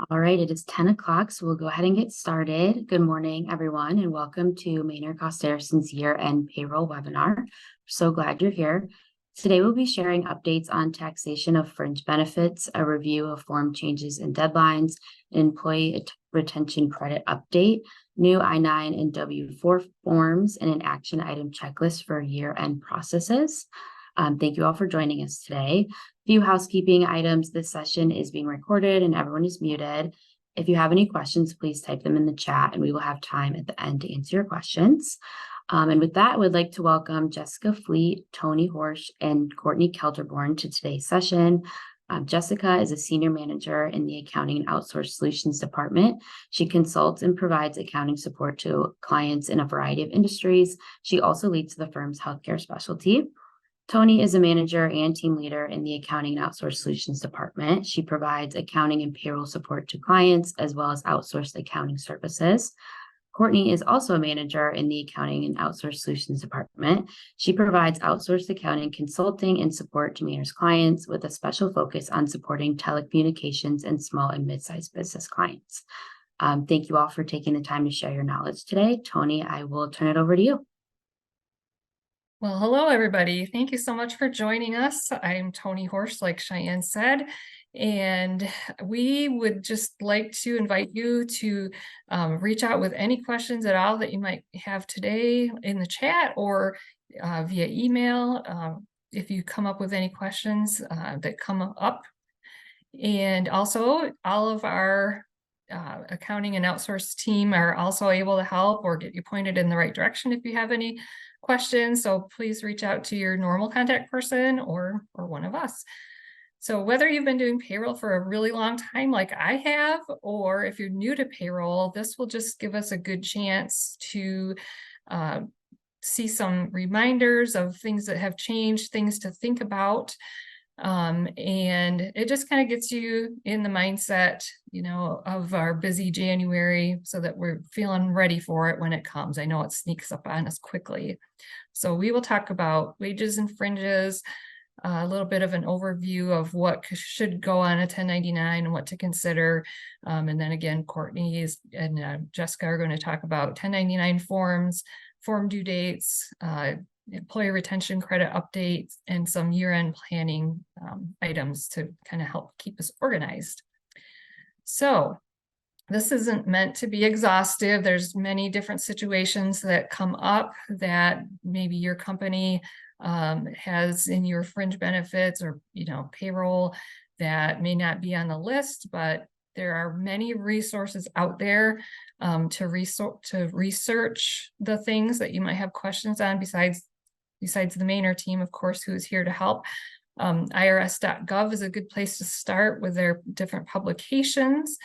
All right, it is 10 o'clock, so we'll go ahead and get started. Good morning, everyone, and welcome to Maynard Costerisan's year-end payroll webinar. We're so glad you're here. Today, we'll be sharing updates on taxation of fringe benefits, a review of form changes and deadlines, an employee retention credit update, new I-9 and W-4 forms, and an action item checklist for year-end processes. Thank you all for joining us today. Few housekeeping items. This session is being recorded and everyone is muted. If you have any questions, please type them in the chat and we will have time at the end to answer your questions. And with that, I would like to welcome Jessica Fleet, Tony Horsch, and Courtney Kelterborn to today's session. Jessica is a senior manager in the Accounting and Outsourced Solutions Department. She consults and provides accounting support to clients in a variety of industries. She also leads the firm's healthcare specialty. Tony is a manager and team leader in the Accounting and Outsourced Solutions Department. She provides accounting and payroll support to clients, as well as outsourced accounting services. Courtney is also a manager in the Accounting and Outsourced Solutions Department. She provides outsourced accounting consulting and support to Maynard's clients with a special focus on supporting telecommunications and small and mid-sized business clients. Thank you all for taking the time to share your knowledge today. Tony, I will turn it over to you. Well, hello, everybody. Thank you so much for joining us. I'm Tony Horsch, like Cheyenne said, and we would just like to invite you to reach out with any questions at all that you might have today in the chat or via email if you come up with any questions that come up. And also, all of our accounting and outsourced team are also able to help or get you pointed in the right direction if you have any questions. So please reach out to your normal contact person or one of us. So whether you've been doing payroll for a really long time like I have, or if you're new to payroll, this will just give us a good chance to see some reminders of things that have changed, things to think about. And it just kind of gets you in the mindset, of our busy January so that we're feeling ready for it when it comes. I know it sneaks up on us quickly. So we will talk about wages and fringes, a little bit of an overview of what should go on a 1099 and what to consider. And then again, Courtney and Jessica are going to talk about 1099 forms, form due dates, employee retention credit updates, and some year-end planning items to kind of help keep us organized. So this isn't meant to be exhaustive. There's many different situations that come up that maybe your company has in your fringe benefits or payroll that may not be on the list, but there are many resources out there to research the things that you might have questions on besides the Maynard team, of course, who is here to help. IRS.gov is a good place to start with their different publications.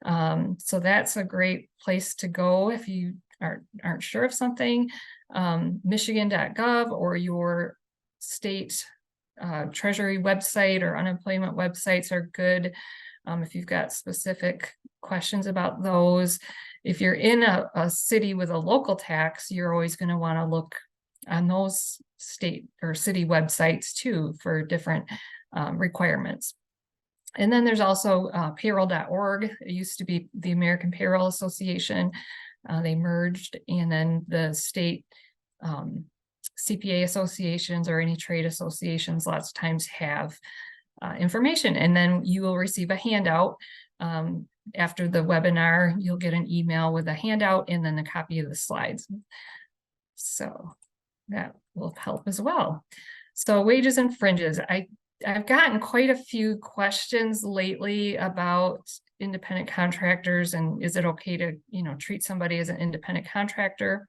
So that's a great place to go if you aren't sure of something. Michigan.gov or your state treasury website or unemployment websites are good if you've got specific questions about those. If you're in a city with a local tax, you're always going to want to look on those state or city websites too for different requirements. And then there's also payroll.org. It used to be the American Payroll Association. They merged, and then the state CPA associations or any trade associations lots of times have information. And then you will receive a handout after the webinar. You'll get an email with a handout and then a copy of the slides. So that will help as well. So wages and fringes. I've gotten quite a few questions lately about independent contractors and is it okay to treat somebody as an independent contractor.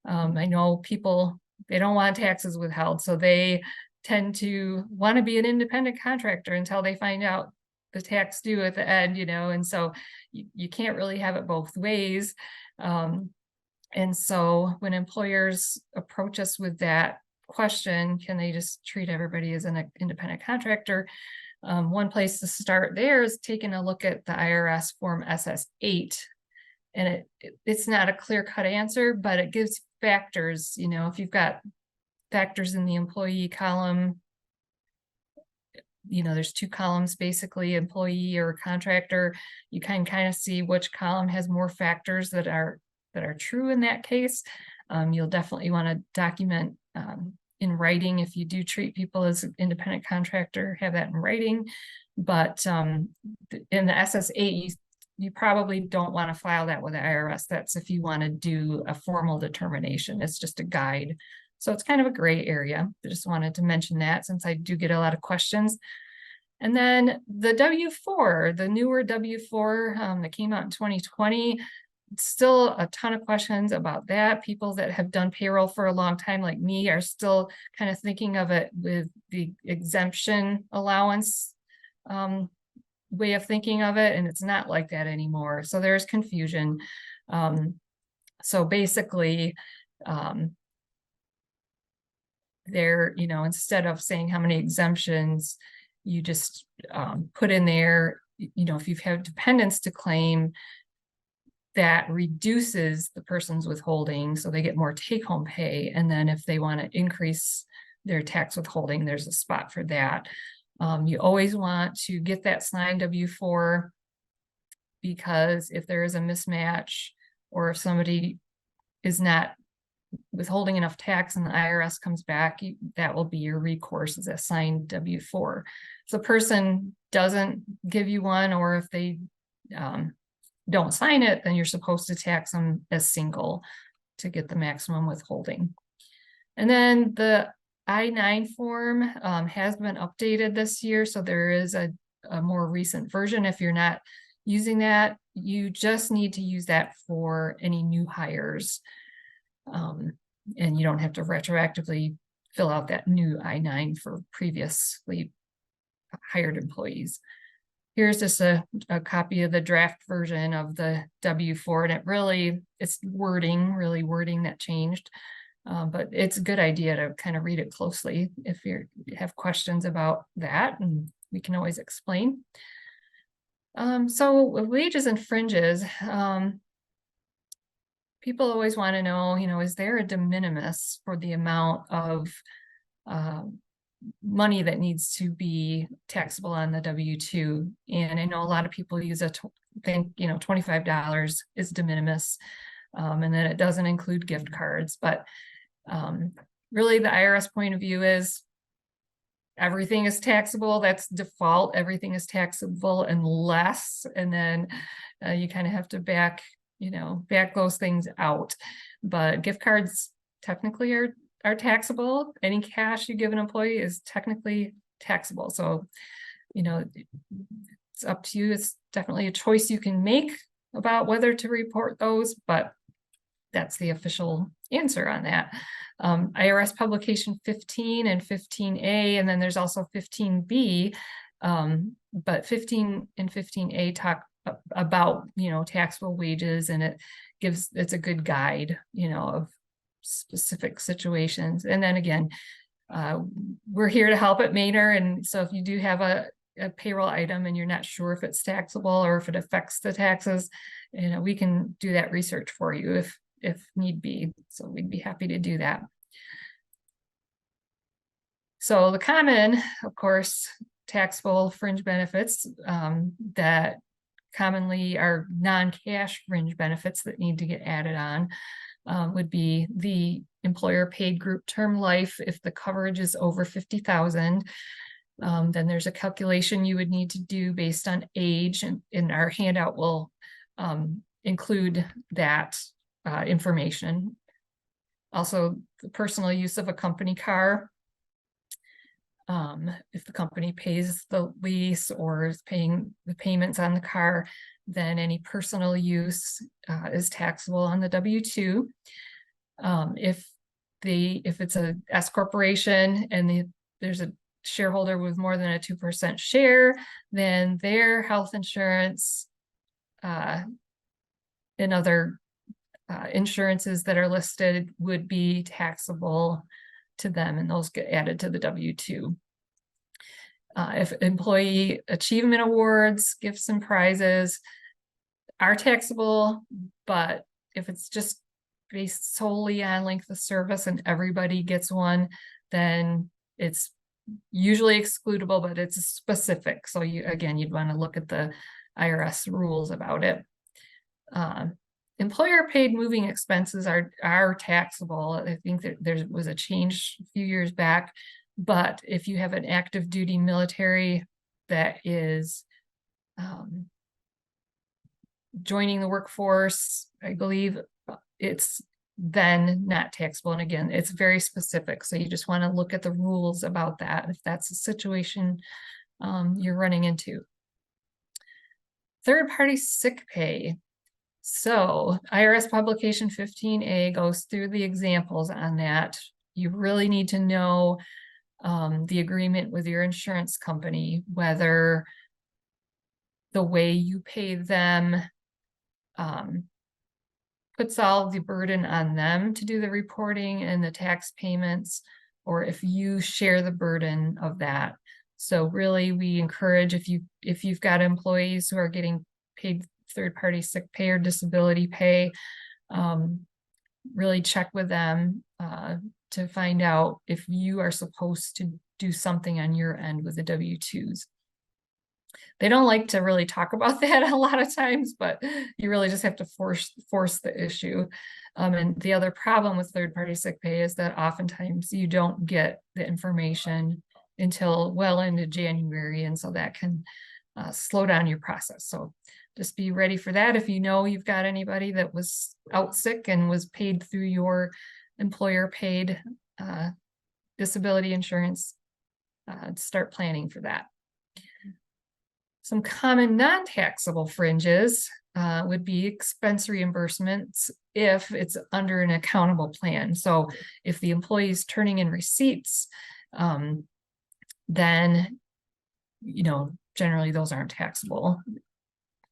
I know people, they don't want taxes withheld, so they tend to want to be an independent contractor until they find out the tax due at the end, and so you can't really have it both ways. And so when employers approach us with that question, can they just treat everybody as an independent contractor? One place to start there is taking a look at the IRS form SS8. And it's not a clear-cut answer, but it gives factors. If you've got factors in the employee column, there's two columns, basically employee or contractor. You can kind of see which column has more factors that are true in that case. You'll definitely want to document in writing if you do treat people as an independent contractor, have that in writing. But in the SS8, you probably don't want to file that with the IRS. That's if you want to do a formal determination. It's just a guide. So it's kind of a gray area. I just wanted to mention that since I do get a lot of questions. And then the W-4, the newer W-4 that came out in 2020, still a ton of questions about that. People that have done payroll for a long time, like me, are still kind of thinking of it with the exemption allowance way of thinking of it, and it's not like that anymore. So there's confusion. So basically, there, instead of saying how many exemptions, you just put in there, if you've had dependents to claim, that reduces the person's withholding, so they get more take-home pay. And then if they want to increase their tax withholding, there's a spot for that. You always want to get that signed W-4, because if there is a mismatch, or if somebody is not withholding enough tax and the IRS comes back, that will be your recourse, is a signed W-4. If the person doesn't give you one, or if they don't sign it, then you're supposed to tax them as single to get the maximum withholding. And then the I-9 form has been updated this year, so there is a more recent version. If you're not using that, you just need to use that for any new hires. And you don't have to retroactively fill out that new I-9 for previously hired employees. Here's just a copy of the draft version of the W-4, and it's really wording that changed. But it's a good idea to kind of read it closely if you have questions about that, and we can always explain. So with wages and fringes, people always want to know, is there a de minimis for the amount of money that needs to be taxable on the W-2? And I know a lot of people think $25 is de minimis, and then it doesn't include gift cards. But really, the IRS point of view is everything is taxable. That's default. Everything is taxable unless, and then you kind of have to back those things out. But gift cards technically are taxable. Any cash you give an employee is technically taxable. So, it's up to you. It's definitely a choice you can make about whether to report those, but that's the official answer on that. IRS publication 15 and 15A, and then there's also 15B, but 15 and 15A talk about, taxable wages, and it's a good guide, of specific situations. And then again, we're here to help at Mainer, and so if you do have a payroll item and you're not sure if it's taxable or if it affects the taxes, we can do that research for you if need be. So we'd be happy to do that. So the common, of course, taxable fringe benefits that commonly are non-cash fringe benefits that need to get added on would be the employer paid group term life. If the coverage is over 50,000, then there's a calculation you would need to do based on age, and in our handout will include that information. Also, the personal use of a company car. If the company pays the lease or is paying the payments on the car, then any personal use is taxable on the W-2. If it's a S corporation and there's a shareholder with more than a 2% share, then their health insurance and other insurances that are listed would be taxable to them, and those get added to the W-2. If employee achievement awards, gifts and prizes are taxable, but if it's just based solely on length of service and everybody gets one, then it's usually excludable, but it's specific. So you'd want to look at the IRS rules about it. Employer paid moving expenses are taxable. I think that there was a change a few years back, but if you have an active duty military that is joining the workforce, I believe it's then not taxable. And again, it's very specific. So you just want to look at the rules about that if that's the situation you're running into. Third-party sick pay. So IRS publication 15A goes through the examples on that. You really need to know the agreement with your insurance company, whether the way you pay them puts all the burden on them to do the reporting and the tax payments, or if you share the burden of that. So really, we encourage if you've got employees who are getting paid third-party sick pay or disability pay, really check with them to find out if you are supposed to do something on your end with the W-2s. They don't like to really talk about that a lot of times, but you really just have to force the issue. And the other problem with third-party sick pay is that oftentimes you don't get the information until well into January, and so that can slow down your process. So just be ready for that. If you know you've got anybody that was out sick and was paid through your employer paid disability insurance, start planning for that. Some common non-taxable fringes would be expense reimbursements if it's under an accountable plan. So if the employee is turning in receipts, then, generally those aren't taxable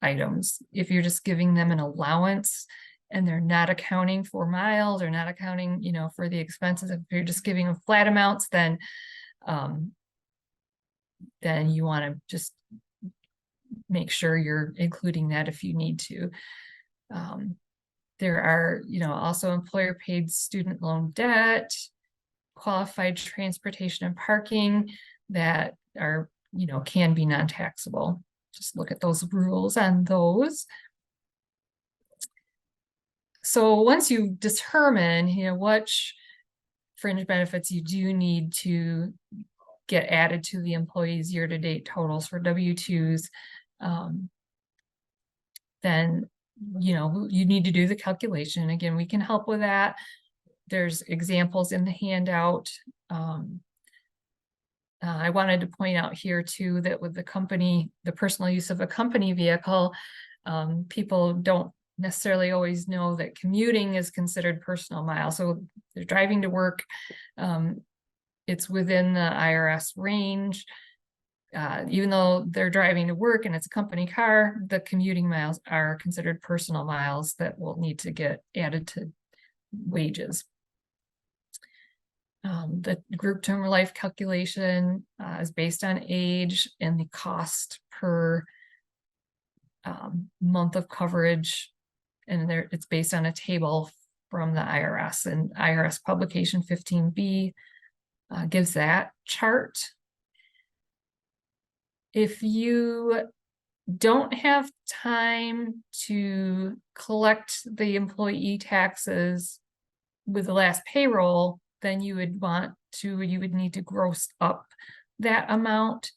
items. If you're just giving them an allowance and they're not accounting for miles or not accounting, for the expenses, if you're just giving them flat amounts, then you want to just make sure you're including that if you need to. There are, also employer paid student loan debt, qualified transportation and parking that are, can be non-taxable. Just look at those rules on those. So once you determine, which fringe benefits you do need to get added to the employee's year-to-date totals for W-2s, then, you need to do the calculation. Again, we can help with that. There's examples in the handout. I wanted to point out here too that with the personal use of a company vehicle, people don't necessarily always know that commuting is considered personal miles. So they're driving to work. It's within the IRS range. Even though they're driving to work and it's a company car, the commuting miles are considered personal miles that will need to get added to wages. The group term life calculation is based on age and the cost per month of coverage. And it's based on a table from the IRS, and IRS publication 15B gives that chart. If you don't have time to collect the employee taxes with the last payroll, then you would need to gross up that amount.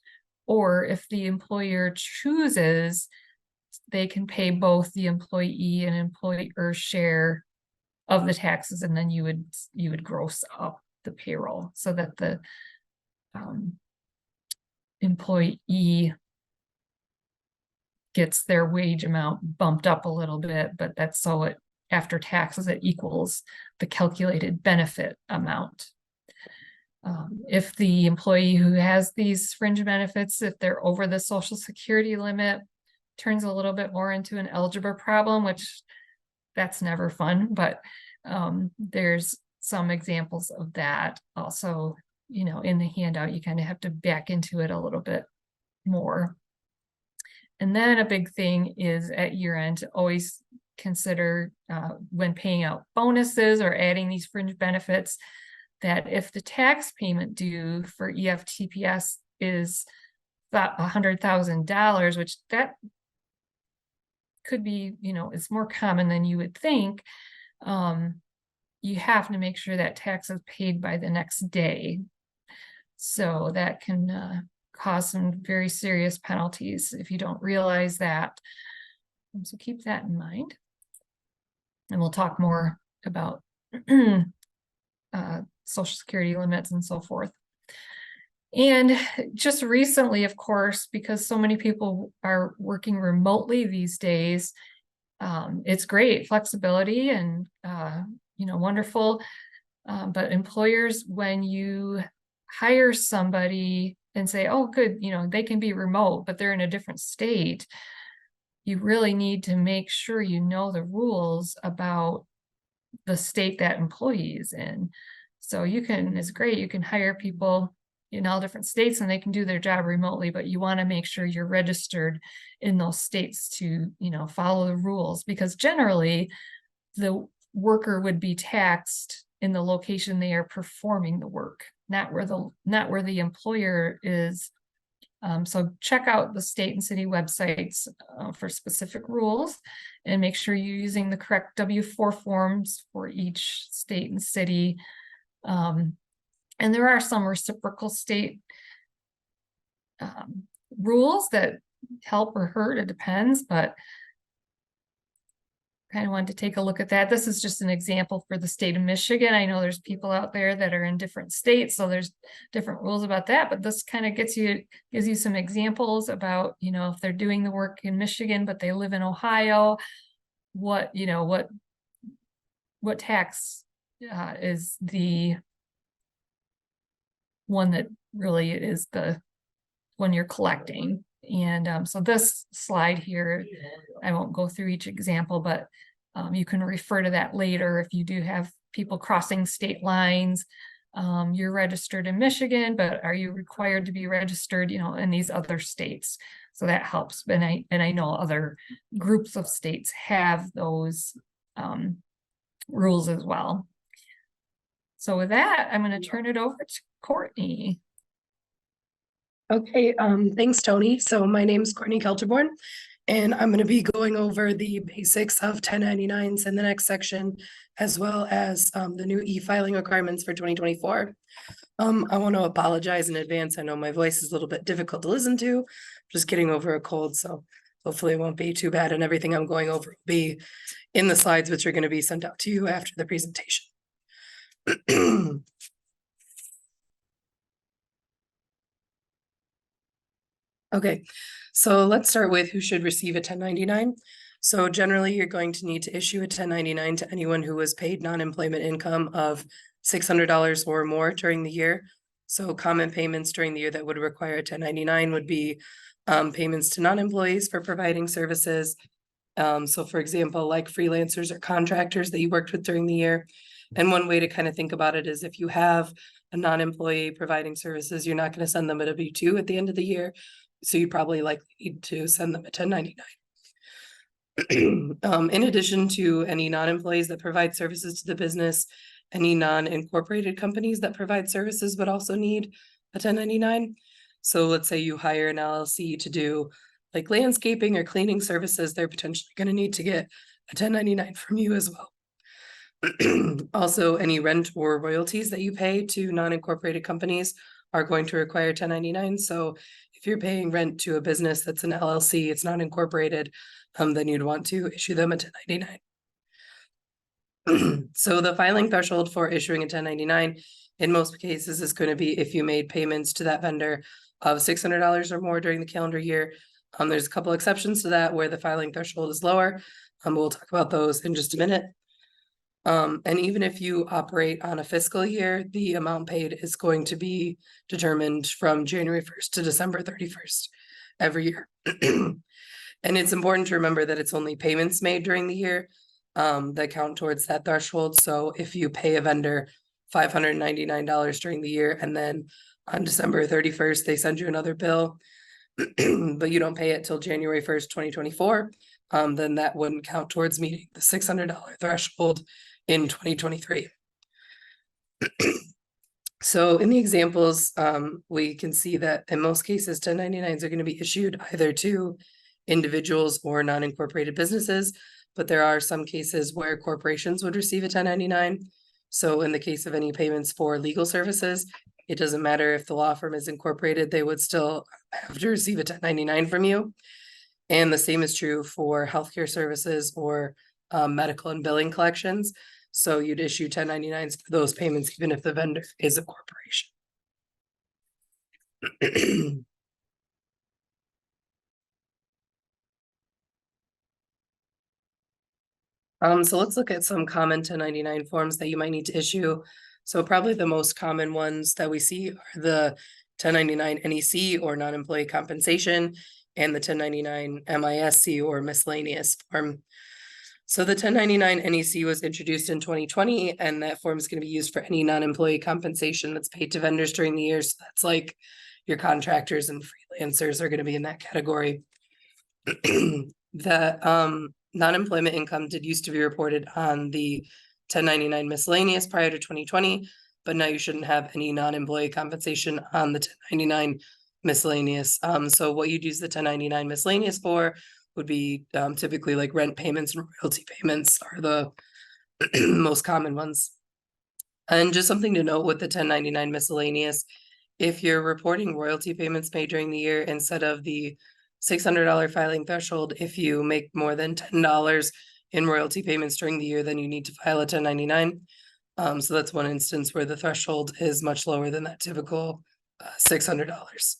Or if the employer chooses, they can pay both the employee and employer share of the taxes, and then you would gross up the payroll so that the employee gets their wage amount bumped up a little bit, but that's so after taxes it equals the calculated benefit amount. If the employee who has these fringe benefits, if they're over the Social Security limit, turns a little bit more into an algebra problem, which that's never fun, but there's some examples of that also. In the handout, you kind of have to back into it a little bit more. And then a big thing is at year end to always consider when paying out bonuses or adding these fringe benefits, that if the tax payment due for EFTPS is $100,000, which that could be, it's more common than you would think, you have to make sure that tax is paid by the next day. So that can cause some very serious penalties if you don't realize that. So keep that in mind. And we'll talk more about Social Security limits and so forth. And just recently, of course, because so many people are working remotely these days, it's great flexibility and, wonderful. But employers, when you hire somebody and say, oh, good, they can be remote, but they're in a different state, you really need to make sure you know the rules about the state that employee is in. So it's great, you can hire people in all different states and they can do their job remotely, but you want to make sure you're registered in those states to, follow the rules, because generally the worker would be taxed in the location they are performing the work, not where the employer is. So check out the state and city websites for specific rules, and make sure you're using the correct W-4 forms for each state and city. And there are some reciprocal state rules that help or hurt, it depends, but kind of wanted to take a look at that. This is just an example for the state of Michigan. I know there's people out there that are in different states, so there's different rules about that, but this kind of gives you some examples about, if they're doing the work in Michigan, but they live in Ohio, what tax is the one that really is the one you're collecting. And so this slide here, I won't go through each example, but you can refer to that later if you do have people crossing state lines. You're registered in Michigan, but are you required to be registered, in these other states? So that helps. And I know other groups of states have those rules as well. So with that, I'm going to turn it over to Courtney. Okay, thanks, Tony. So my name's Courtney Kelterborn, and I'm going to be going over the basics of 1099s in the next section, as well as the new e-filing requirements for 2024. I want to apologize in advance. I know my voice is a little bit difficult to listen to. Just getting over a cold, so hopefully it won't be too bad, and everything I'm going over will be in the slides, which are going to be sent out to you after the presentation. Okay, so let's start with who should receive a 1099. So generally, you're going to need to issue a 1099 to anyone who was paid non-employment income of $600 or more during the year. So common payments during the year that would require a 1099 would be payments to non-employees for providing services. So for example, like freelancers or contractors that you worked with during the year. And one way to kind of think about it is if you have a non-employee providing services, you're not going to send them a W-2 at the end of the year. So you probably likely need to send them a 1099. In addition to any non-employees that provide services to the business, any non-incorporated companies that provide services but also need a 1099. So let's say you hire an LLC to do like landscaping or cleaning services, they're potentially going to need to get a 1099 from you as well. Also, any rent or royalties that you pay to non-incorporated companies are going to require 1099. So if you're paying rent to a business that's an LLC, it's not incorporated, then you'd want to issue them a 1099. So the filing threshold for issuing a 1099 in most cases is going to be if you made payments to that vendor of $600 or more during the calendar year. There's a couple exceptions to that where the filing threshold is lower. We'll talk about those in just a minute. And even if you operate on a fiscal year, the amount paid is going to be determined from January 1st to December 31st every year. And it's important to remember that it's only payments made during the year that count towards that threshold. So if you pay a vendor $599 during the year and then on December 31st, they send you another bill, but you don't pay it till January 1st, 2024, then that wouldn't count towards meeting the $600 threshold in 2023. So in the examples, we can see that in most cases, 1099s are going to be issued either to individuals or non-incorporated businesses, but there are some cases where corporations would receive a 1099. So in the case of any payments for legal services, it doesn't matter if the law firm is incorporated, they would still have to receive a 1099 from you. And the same is true for healthcare services or medical and billing collections. So you'd issue 1099s for those payments, even if the vendor is a corporation. So let's look at some common 1099 forms that you might need to issue. So probably the most common ones that we see are the 1099 NEC or non-employee compensation and the 1099 MISC or miscellaneous form. So the 1099 NEC was introduced in 2020, and that form is going to be used for any non-employee compensation that's paid to vendors during the year. So that's like your contractors and freelancers are going to be in that category. The non-employment income did used to be reported on the 1099 miscellaneous prior to 2020, but now you shouldn't have any non-employee compensation on the 1099 miscellaneous. So what you'd use the 1099 miscellaneous for would be typically like rent payments and royalty payments are the most common ones. And just something to note with the 1099 miscellaneous, if you're reporting royalty payments made during the year instead of the $600 filing threshold, if you make more than $10 in royalty payments during the year, then you need to file a 1099. So that's one instance where the threshold is much lower than that typical $600.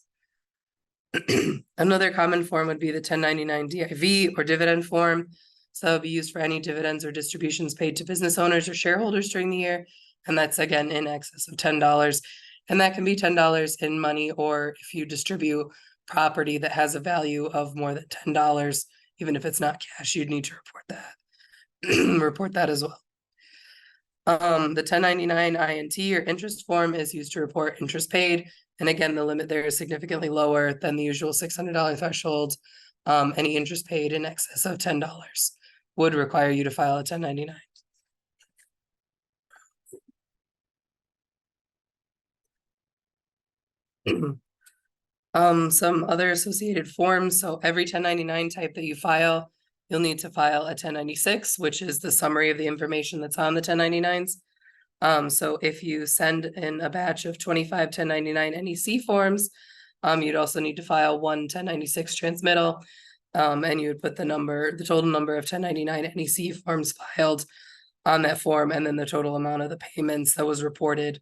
Another common form would be the 1099 DIV or dividend form. So that would be used for any dividends or distributions paid to business owners or shareholders during the year. And that's again in excess of $10. And that can be $10 in money, or if you distribute property that has a value of more than $10, even if it's not cash, you'd need to report that. Report that as well. The 1099 INT or interest form is used to report interest paid. And again, the limit there is significantly lower than the usual $600 threshold. Any interest paid in excess of $10 would require you to file a 1099. Some other associated forms. So every 1099 type that you file, you'll need to file a 1096, which is the summary of the information that's on the 1099s. So if you send in a batch of 25 1099 NEC forms, you'd also need to file one 1096 transmittal, and you would put the total number of 1099 NEC forms filed on that form, and then the total amount of the payments that was reported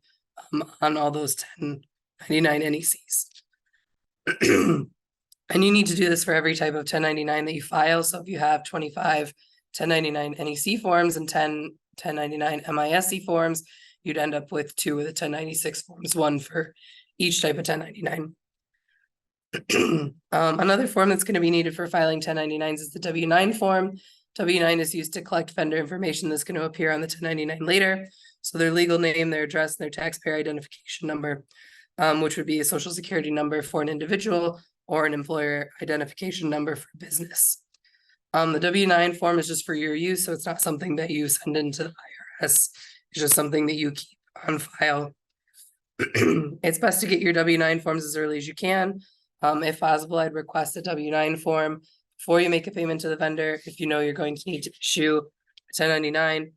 on all those 1099 NECs. And you need to do this for every type of 1099 that you file. So if you have 25 1099 NEC forms and 10 1099 MISC forms, you'd end up with 2 of the 1096 forms, one for each type of 1099. Another form that's going to be needed for filing 1099s is the W-9 form. W-9 is used to collect vendor information that's going to appear on the 1099 later. So their legal name, their address, and their taxpayer identification number, which would be a social security number for an individual or an employer identification number for business. The W-9 form is just for your use, so it's not something that you send into the IRS. It's just something that you keep on file. It's best to get your W-9 forms as early as you can. If possible, I'd request a W-9 form before you make a payment to the vendor if you know you're going to need to issue a 1099,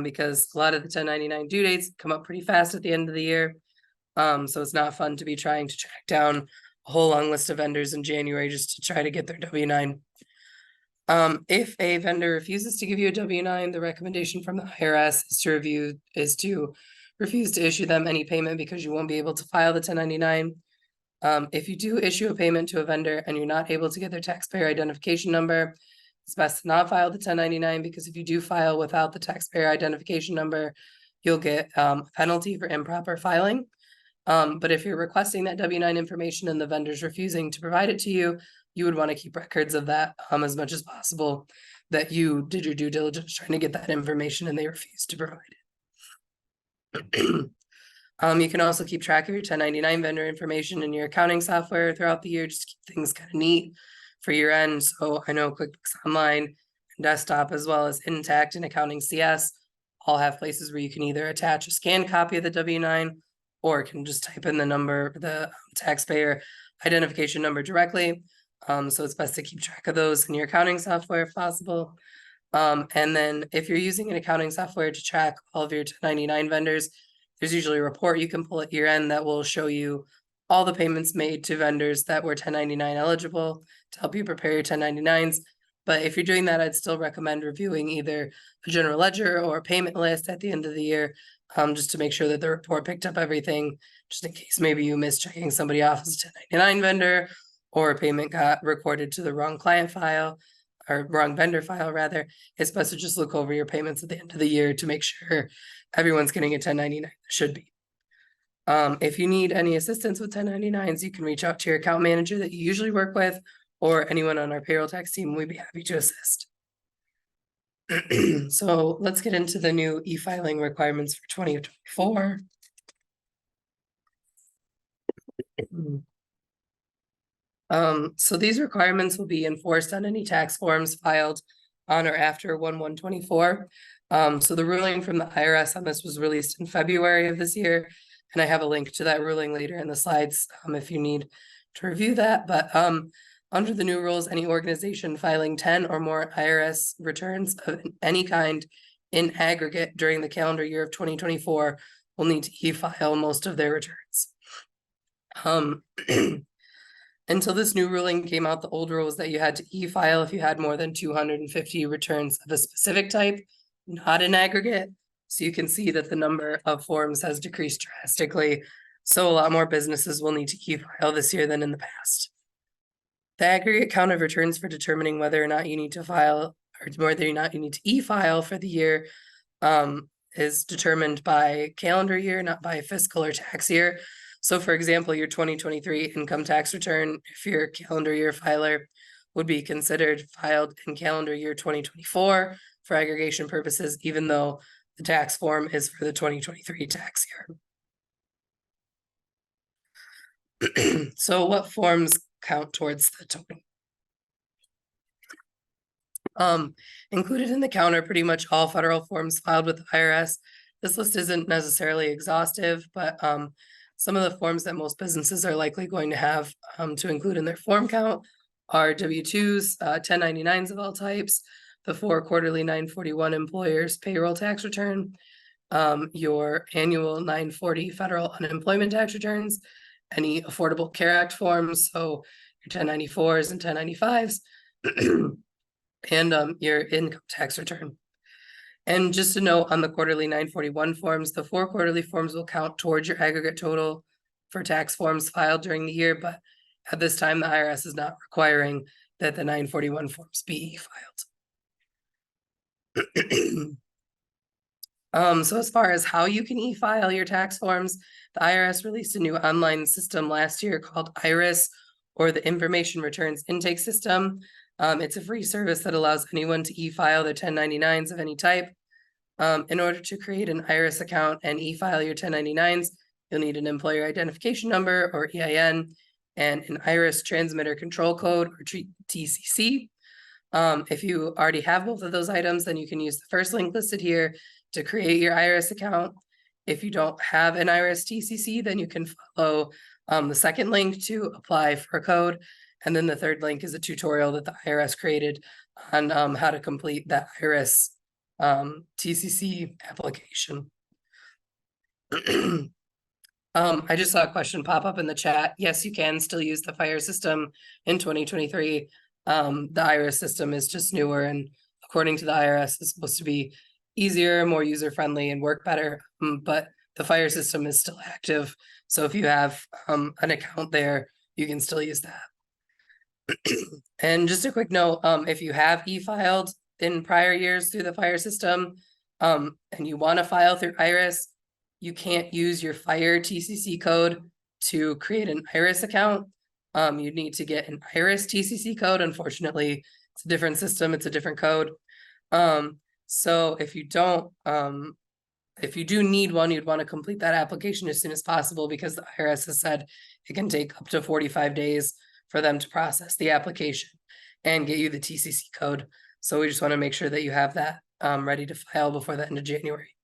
because a lot of the 1099 due dates come up pretty fast at the end of the year. So it's not fun to be trying to track down a whole long list of vendors in January just to try to get their W-9. If a vendor refuses to give you a W-9, the recommendation from the IRS is to refuse to issue them any payment because you won't be able to file the 1099. If you do issue a payment to a vendor and you're not able to get their taxpayer identification number, it's best to not file the 1099, because if you do file without the taxpayer identification number, you'll get a penalty for improper filing. But if you're requesting that W-9 information and the vendor's refusing to provide it to you, you would want to keep records of that as much as possible, that you did your due diligence trying to get that information and they refused to provide it. You can also keep track of your 1099 vendor information in your accounting software throughout the year, just to keep things kind of neat for year end. So I know QuickBooks Online and Desktop, as well as Intact and Accounting CS, all have places where you can either attach a scanned copy of the W-9 or can just type in the taxpayer identification number directly. So it's best to keep track of those in your accounting software if possible. And then if you're using an accounting software to track all of your 1099 vendors, there's usually a report you can pull at year end that will show you all the payments made to vendors that were 1099 eligible to help you prepare your 1099s. But if you're doing that, I'd still recommend reviewing either a general ledger or a payment list at the end of the year, just to make sure that the report picked up everything, just in case maybe you missed checking somebody off as a 1099 vendor, or a payment got recorded to the wrong client file, or wrong vendor file rather. It's best to just look over your payments at the end of the year to make sure everyone's getting a 1099 that should be. If you need any assistance with 1099s, you can reach out to your account manager that you usually work with, or anyone on our payroll tax team. We'd be happy to assist. So let's get into the new e-filing requirements for 2024. So these requirements will be enforced on any tax forms filed on or after 1/1/24. So the ruling from the IRS on this was released in February of this year, and I have a link to that ruling later in the slides, if you need to review that. But under the new rules, any organization filing 10 or more IRS returns of any kind in aggregate during the calendar year of 2024 will need to e-file most of their returns. Until this new ruling came out, the old rule was that you had to e-file if you had more than 250 returns of a specific type, not in aggregate. So you can see that the number of forms has decreased drastically. So a lot more businesses will need to e-file this year than in the past. The aggregate count of returns for determining whether or not you need to file, or whether or not you need to e-file for the year, is determined by calendar year, not by fiscal or tax year. So for example, your 2023 income tax return, if you're a calendar year filer, would be considered filed in calendar year 2024 for aggregation purposes, even though the tax form is for the 2023 tax year. So what forms count towards the total? Included in the count are pretty much all federal forms filed with the IRS. This list isn't necessarily exhaustive, but some of the forms that most businesses are likely going to have to include in their form count are W-2s, 1099s of all types, the 4 quarterly 941 employers payroll tax return, your annual 940 federal unemployment tax returns, any Affordable Care Act forms, so your 1094s and 1095s, and your income tax return. And just to note on the quarterly 941 forms, the 4 quarterly forms will count towards your aggregate total for tax forms filed during the year, but at this time, the IRS is not requiring that the 941 forms be e-filed. So as far as how you can e-file your tax forms, the IRS released a new online system last year called IRIS, or the Information Returns Intake System. It's a free service that allows anyone to e-file their 1099s of any type. In order to create an IRIS account and e-file your 1099s, you'll need an employer identification number, or EIN, and an IRIS transmitter control code, or TCC. If you already have both of those items, then you can use the first link listed here to create your IRIS account. If you don't have an IRIS TCC, then you can follow the second link to apply for a code. And then the third link is a tutorial that the IRS created on how to complete that IRIS TCC application. I just saw a question pop up in the chat. Yes, you can still use the FIRE system in 2023. The IRIS system is just newer, and according to the IRS, is supposed to be easier, more user-friendly, and work better. But the FIRE system is still active. So if you have an account there, you can still use that. And just a quick note, if you have e-filed in prior years through the FIRE system, and you want to file through IRIS, you can't use your FIRE TCC code to create an IRIS account. You need to get an IRIS TCC code. Unfortunately, it's a different system, it's a different code. So if you don't, if you do need one, you'd want to complete that application as soon as possible, because the IRS has said it can take up to 45 days for them to process the application and get you the TCC code. So we just want to make sure that you have that ready to file before the end of January.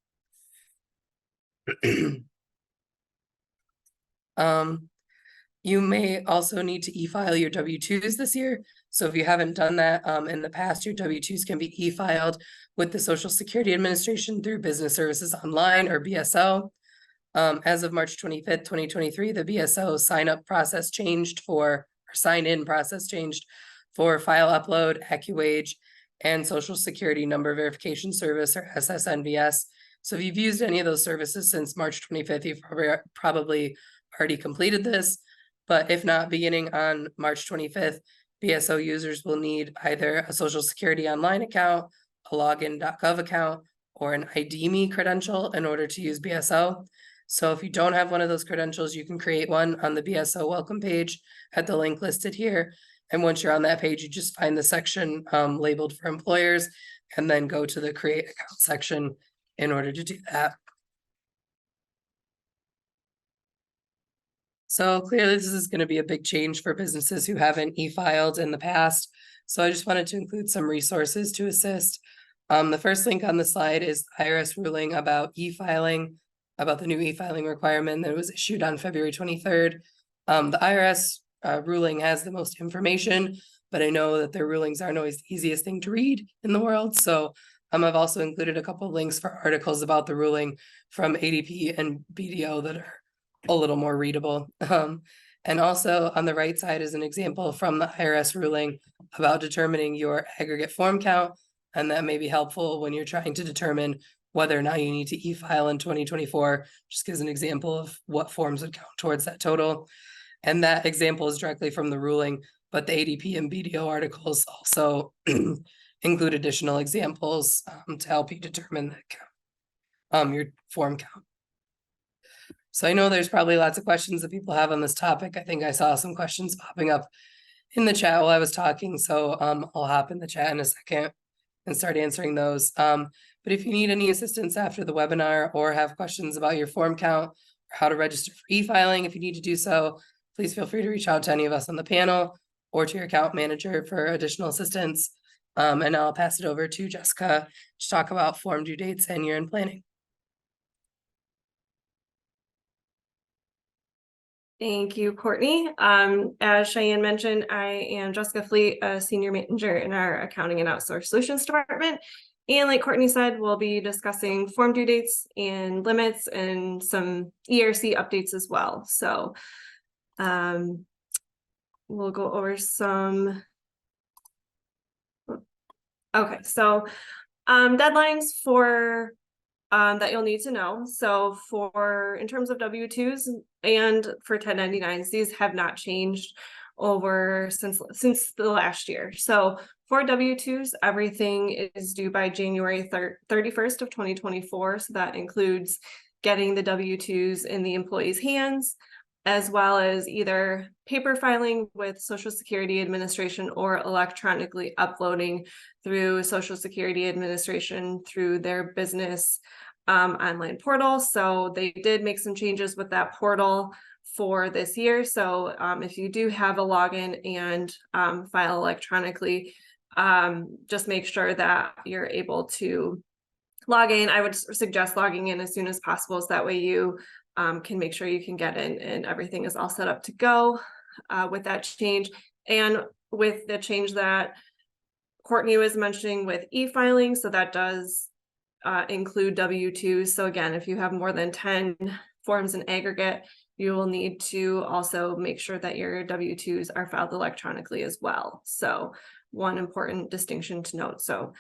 You may also need to e-file your W-2s this year. So if you haven't done that in the past, your W-2s can be e-filed with the Social Security Administration through Business Services Online or BSO. As of March 25th, 2023, the BSO sign-in process changed for file upload, AccuWage, and Social Security Number Verification Service, or SSNVS. So if you've used any of those services since March 25th, you've probably already completed this. But if not, beginning on March 25th, BSO users will need either a Social Security Online account, a login.gov account, or an ID.me credential in order to use BSO. So if you don't have one of those credentials, you can create one on the BSO welcome page at the link listed here. And once you're on that page, you just find the section labeled for employers and then go to the create account section in order to do that. So clearly this is going to be a big change for businesses who haven't e-filed in the past. So I just wanted to include some resources to assist. The first link on the slide is the IRS ruling about e-filing, about the new e-filing requirement that was issued on February 23rd. The IRS ruling has the most information, but I know that their rulings aren't always the easiest thing to read in the world. So I've also included a couple of links for articles about the ruling from ADP and BDO that are a little more readable. And also on the right side is an example from the IRS ruling about determining your aggregate form count. And that may be helpful when you're trying to determine whether or not you need to e-file in 2024, just gives an example of what forms would count towards that total. And that example is directly from the ruling, but the ADP and BDO articles also include additional examples to help you determine that count, your form count. So I know there's probably lots of questions that people have on this topic. I think I saw some questions popping up in the chat while I was talking. So I'll hop in the chat in a second and start answering those. But if you need any assistance after the webinar or have questions about your form count or how to register for e-filing, if you need to do so, please feel free to reach out to any of us on the panel or to your account manager for additional assistance. And I'll pass it over to Jessica to talk about form due dates and year-end planning. Thank you, Courtney. As Cheyenne mentioned, I am Jessica Fleet, a senior manager in our accounting and outsourced solutions department. And like Courtney said, we'll be discussing form due dates and limits and some ERC updates as well. So we'll go over some. Okay, so deadlines for that you'll need to know. So for in terms of W-2s and for 1099s, these have not changed over since the last year. So for W-2s, everything is due by January 31st of 2024. So that includes getting the W-2s in the employee's hands, as well as either paper filing with Social Security Administration or electronically uploading through Social Security Administration through their business online portal. So they did make some changes with that portal for this year. So if you do have a login and file electronically, just make sure that you're able to log in. I would suggest logging in as soon as possible, so that way you can make sure you can get in and everything is all set up to go with that change. And with the change that Courtney was mentioning with e-filing, so that does include W-2s. So again, if you have more than 10 forms in aggregate, you will need to also make sure that your W-2s are filed electronically as well. So one important distinction to note. So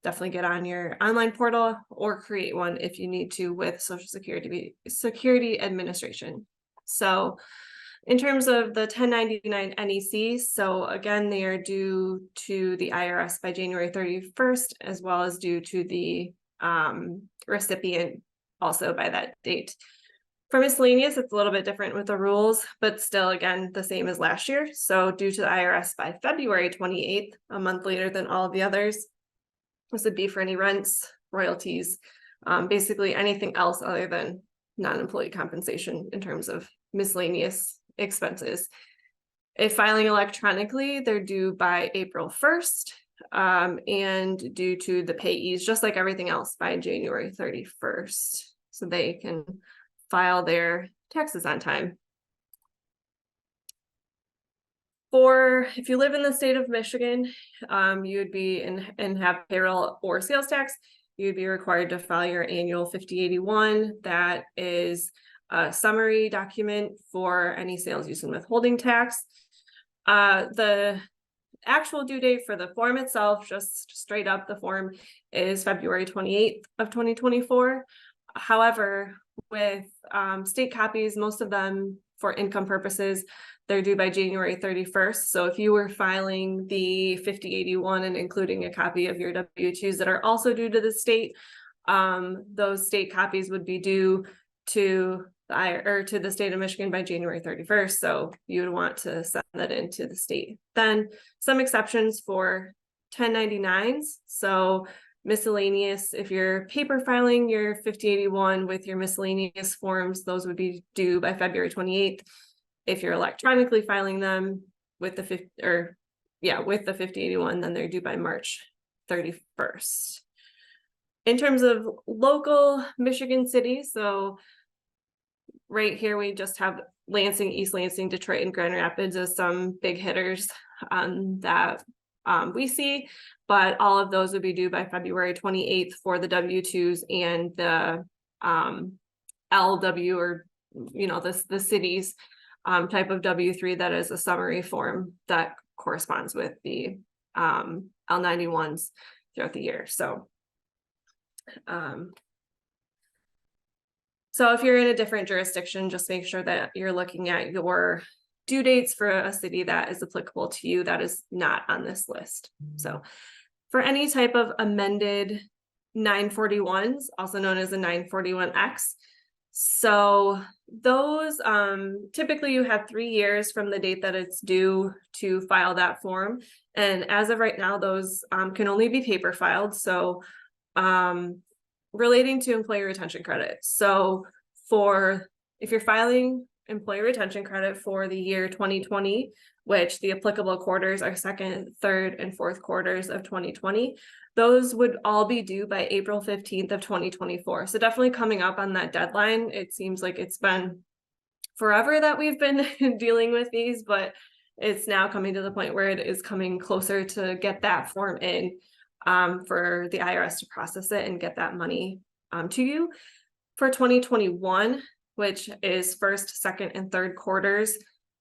definitely get on your online portal or create one if you need to with Social Security Administration. So in terms of the 1099 NECs, so again, they are due to the IRS by January 31st, as well as due to the recipient also by that date. For miscellaneous, it's a little bit different with the rules, but still, again, the same as last year. So due to the IRS by February 28th, a month later than all of the others. This would be for any rents, royalties, basically anything else other than non-employee compensation in terms of miscellaneous expenses. If filing electronically, they're due by April 1st, and due to the payees, just like everything else, by January 31st. So they can file their taxes on time. If you live in the state of Michigan, you would be and have payroll or sales tax, you'd be required to file your annual 5081. That is a summary document for any sales use and withholding tax. The actual due date for the form itself, just straight up, the form is February 28th of 2024. However, with state copies, most of them for income purposes, they're due by January 31st. So if you were filing the 5081 and including a copy of your W-2s that are also due to the state, those state copies would be due to the state of Michigan by January 31st. So you would want to send that into the state. Then some exceptions for 1099s. So miscellaneous, if you're paper filing your 5081 with your miscellaneous forms, those would be due by February 28th. If you're electronically filing them with the 5081, then they're due by March 31st. In terms of local Michigan cities, so right here we just have Lansing, East Lansing, Detroit, and Grand Rapids as some big hitters that we see, but all of those would be due by February 28th for the W-2s and the LW, or the cities type of W-3 that is a summary form that corresponds with the L91s throughout the year. So if you're in a different jurisdiction, just make sure that you're looking at your due dates for a city that is applicable to you that is not on this list. So for any type of amended 941s, also known as a 941X, so those typically you have 3 years from the date that it's due to file that form. And as of right now, those can only be paper filed. So relating to employee retention credit. So if you're filing employee retention credit for the year 2020, which the applicable quarters are second, third, and fourth quarters of 2020, those would all be due by April 15th of 2024. So definitely coming up on that deadline. It seems like it's been forever that we've been dealing with these, but it's now coming to the point where it is coming closer to get that form in for the IRS to process it and get that money to you. For 2021, which is first, second, and third quarters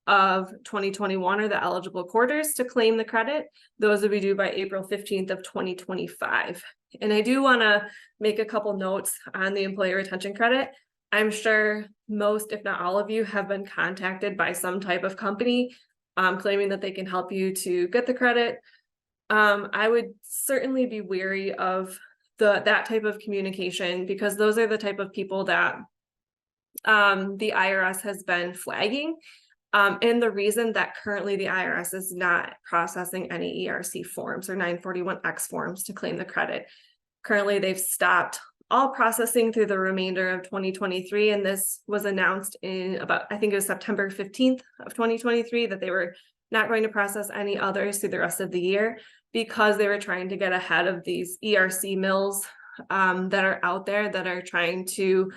of 2021 are the eligible quarters to claim the credit. Those will be due by April 15th of 2025. And I do want to make a couple notes on the employee retention credit. I'm sure most, if not all of you, have been contacted by some type of company claiming that they can help you to get the credit. I would certainly be wary of that type of communication, because those are the type of people that the IRS has been flagging. And the reason that currently the IRS is not processing any ERC forms or 941X forms to claim the credit. Currently, they've stopped all processing through the remainder of 2023. And this was announced in I think it was September 15th of 2023, that they were not going to process any others through the rest of the year, because they were trying to get ahead of these ERC mills that are out there that are trying to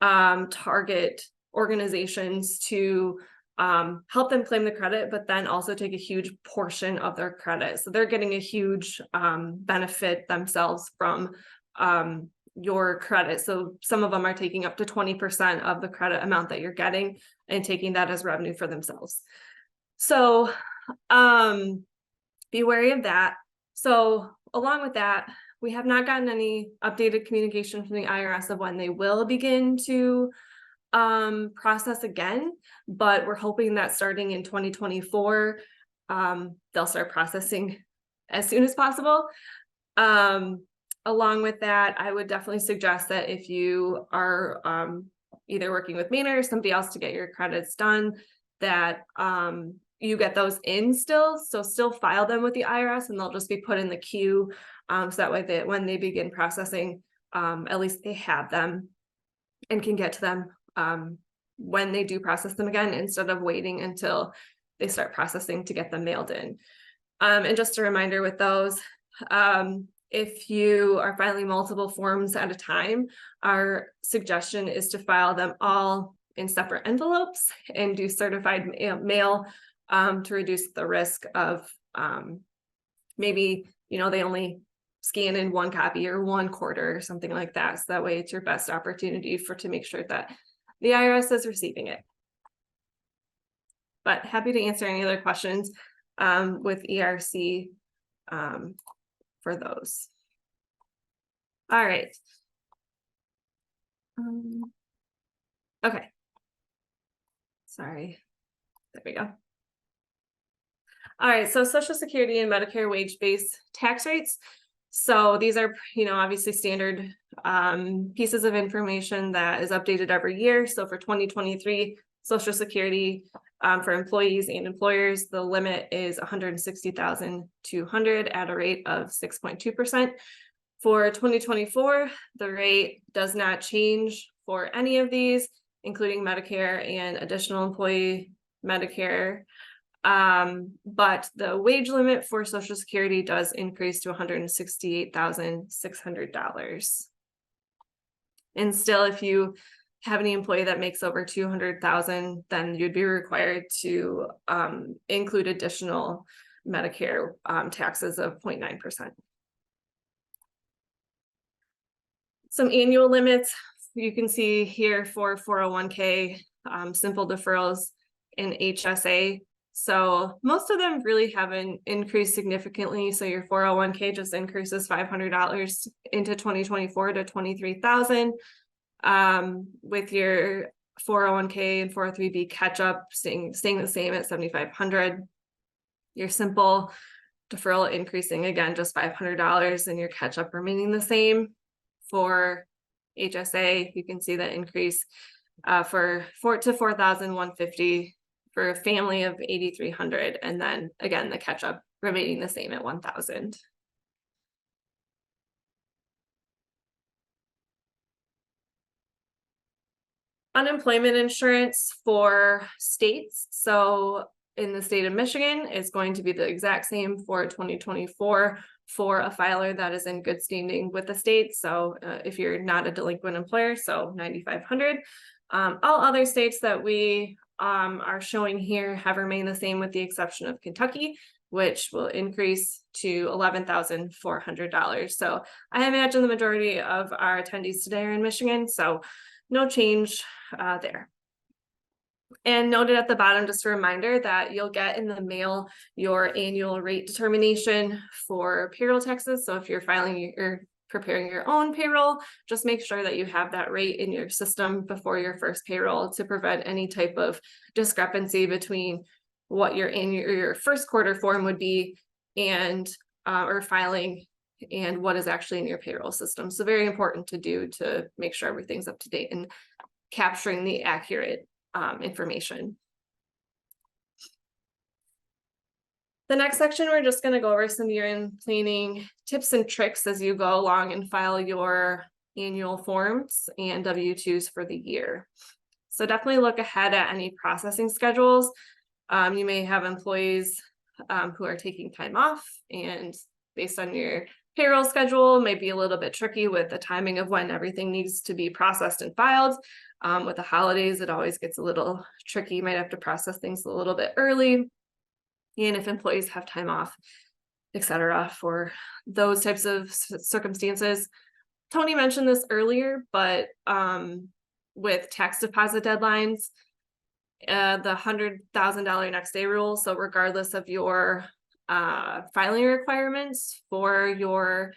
target organizations to help them claim the credit, but then also take a huge portion of their credit. So they're getting a huge benefit themselves from your credit. So some of them are taking up to 20% of the credit amount that you're getting and taking that as revenue for themselves. So be wary of that. So along with that, we have not gotten any updated communication from the IRS of when they will begin to process again, but we're hoping that starting in 2024, they'll start processing as soon as possible. Along with that, I would definitely suggest that if you are either working with Mainer or somebody else to get your credits done, that you get those in still. So still file them with the IRS, and they'll just be put in the queue. So that way that when they begin processing, at least they have them and can get to them when they do process them again, instead of waiting until they start processing to get them mailed in. And just a reminder with those, if you are filing multiple forms at a time, our suggestion is to file them all in separate envelopes and do certified mail to reduce the risk of maybe, they only scan in one copy or 1/4 or something like that. So that way it's your best opportunity to make sure that the IRS is receiving it. But happy to answer any other questions with ERC for those. All right. Okay. Sorry. There we go. All right, so Social Security and Medicare wage-based tax rates. So these are, obviously standard pieces of information that is updated every year. So for 2023, Social Security for employees and employers, the limit is $160,200 at a rate of 6.2%. For 2024, the rate does not change for any of these, including Medicare and additional employee Medicare. But the wage limit for Social Security does increase to $168,600. And still, if you have any employee that makes over $200,000, then you'd be required to include additional Medicare taxes of 0.9%. Some annual limits you can see here for 401k, simple deferrals, and HSA. So most of them really haven't increased significantly. So your 401k just increases $500 into 2024 to $23,000. With your 401k and 403b catch up staying the same at $7,500. Your simple deferral increasing again just $500, and your catch up remaining the same. For HSA, you can see the increase for $4,150 for a family of 8,300, and then again the catch up remaining the same at 1,000. Unemployment insurance for states. So in the state of Michigan, it's going to be the exact same for 2024 for a filer that is in good standing with the state. So if you're not a delinquent employer, so 9,500. All other states that we are showing here have remained the same with the exception of Kentucky, which will increase to $11,400. So I imagine the majority of our attendees today are in Michigan, so no change there. And noted at the bottom, just a reminder that you'll get in the mail your annual rate determination for payroll taxes. So if you're filing or preparing your own payroll, just make sure that you have that rate in your system before your first payroll to prevent any type of discrepancy between what your annual or your first quarter form would be and or filing and what is actually in your payroll system. So very important to do to make sure everything's up to date and capturing the accurate information. The next section, we're just going to go over some year-end planning tips and tricks as you go along and file your annual forms and W-2s for the year. So definitely look ahead at any processing schedules. You may have employees who are taking time off, and based on your payroll schedule, may be a little bit tricky with the timing of when everything needs to be processed and filed. With the holidays, it always gets a little tricky. You might have to process things a little bit early. And if employees have time off, etc., for those types of circumstances. Tony mentioned this earlier, but with tax deposit deadlines, the $100,000 next day rule. So regardless of your filing requirements for your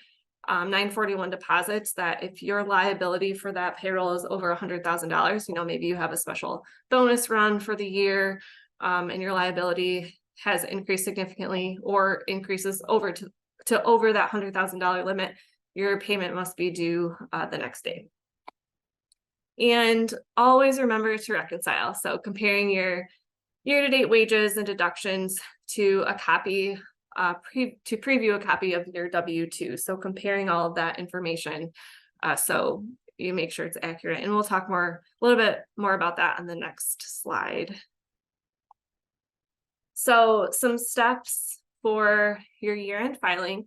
941 deposits, that if your liability for that payroll is over $100,000, maybe you have a special bonus run for the year and your liability has increased significantly or increases over to over that $100,000 limit, your payment must be due the next day. And always remember to reconcile. So comparing your year-to-date wages and deductions to a copy to preview a copy of your W-2. So comparing all of that information so you make sure it's accurate. And we'll talk a little bit more about that on the next slide. So some steps for your year-end filing.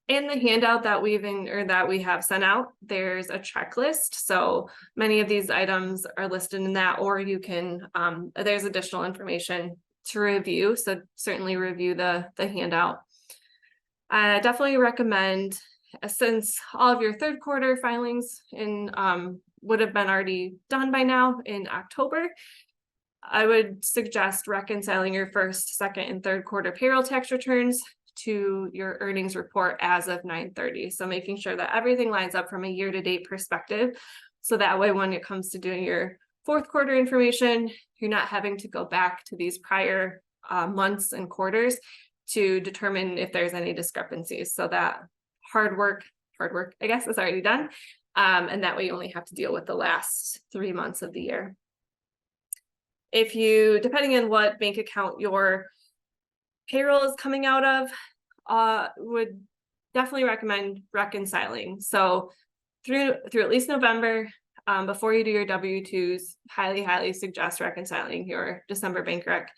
In the handout that we have sent out, there's a checklist. So many of these items are listed in that, or you can, there's additional information to review. So certainly review the handout. I definitely recommend, since all of your third quarter filings would have been already done by now in October, I would suggest reconciling your first, second, and third quarter payroll tax returns to your earnings report as of 9/30. So making sure that everything lines up from a year-to-date perspective. So that way, when it comes to doing your fourth quarter information, you're not having to go back to these prior months and quarters to determine if there's any discrepancies. So that hard work, I guess, is already done. And that way you only have to deal with the last 3 months of the year. If you, depending on what bank account your payroll is coming out of, would definitely recommend reconciling. So through at least November, before you do your W-2s, highly suggest reconciling your December bank rec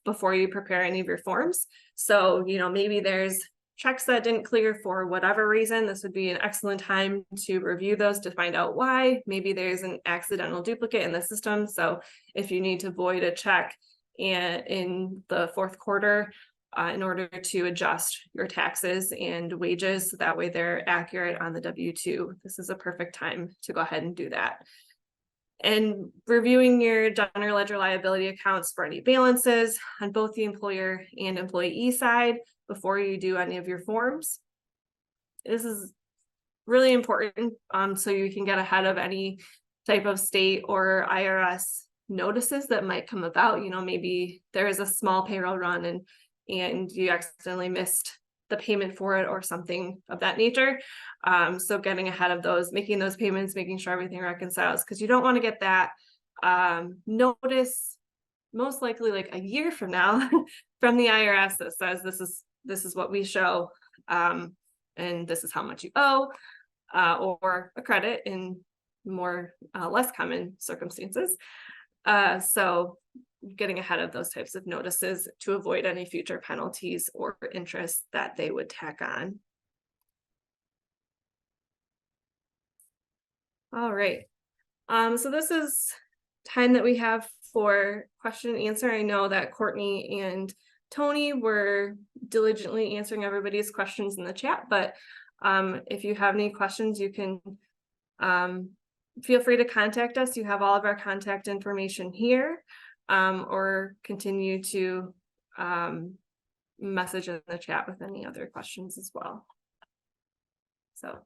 before you prepare any of your forms. So, maybe there's checks that didn't clear for whatever reason. This would be an excellent time to review those to find out why. Maybe there's an accidental duplicate in the system. So if you need to void a check in the fourth quarter in order to adjust your taxes and wages, so that way they're accurate on the W-2, this is a perfect time to go ahead and do that. And reviewing your general ledger liability accounts for any balances on both the employer and employee side before you do any of your forms. This is really important so you can get ahead of any type of state or IRS notices that might come about. Maybe there is a small payroll run and you accidentally missed the payment for it or something of that nature. So getting ahead of those, making those payments, making sure everything reconciles, because you don't want to get that notice most likely like a year from now from the IRS that says this is what we show and this is how much you owe, or a credit in more less common circumstances. So getting ahead of those types of notices to avoid any future penalties or interest that they would tack on. All right. So this is time that we have for question and answer. I know that Courtney and Tony were diligently answering everybody's questions in the chat, but if you have any questions, you can feel free to contact us. You have all of our contact information here, or continue to message in the chat with any other questions as well. So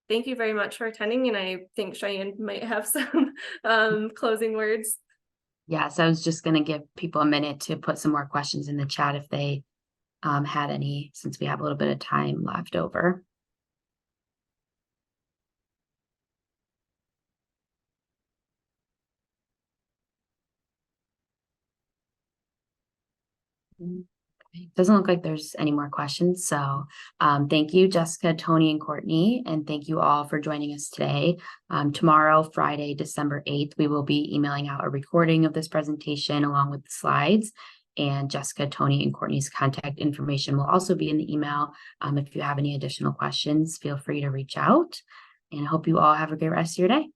thank you very much for attending, and I think Cheyenne might have some closing words. Yes, I was just going to give people a minute to put some more questions in the chat if they had any, since we have a little bit of time left over. Okay. Doesn't look like there's any more questions. So thank you, Jessica, Tony, and Courtney, and thank you all for joining us today. Tomorrow, Friday, December 8th, we will be emailing out a recording of this presentation along with the slides. And Jessica, Tony, and Courtney's contact information will also be in the email. If you have any additional questions, feel free to reach out. And I hope you all have a great rest of your day.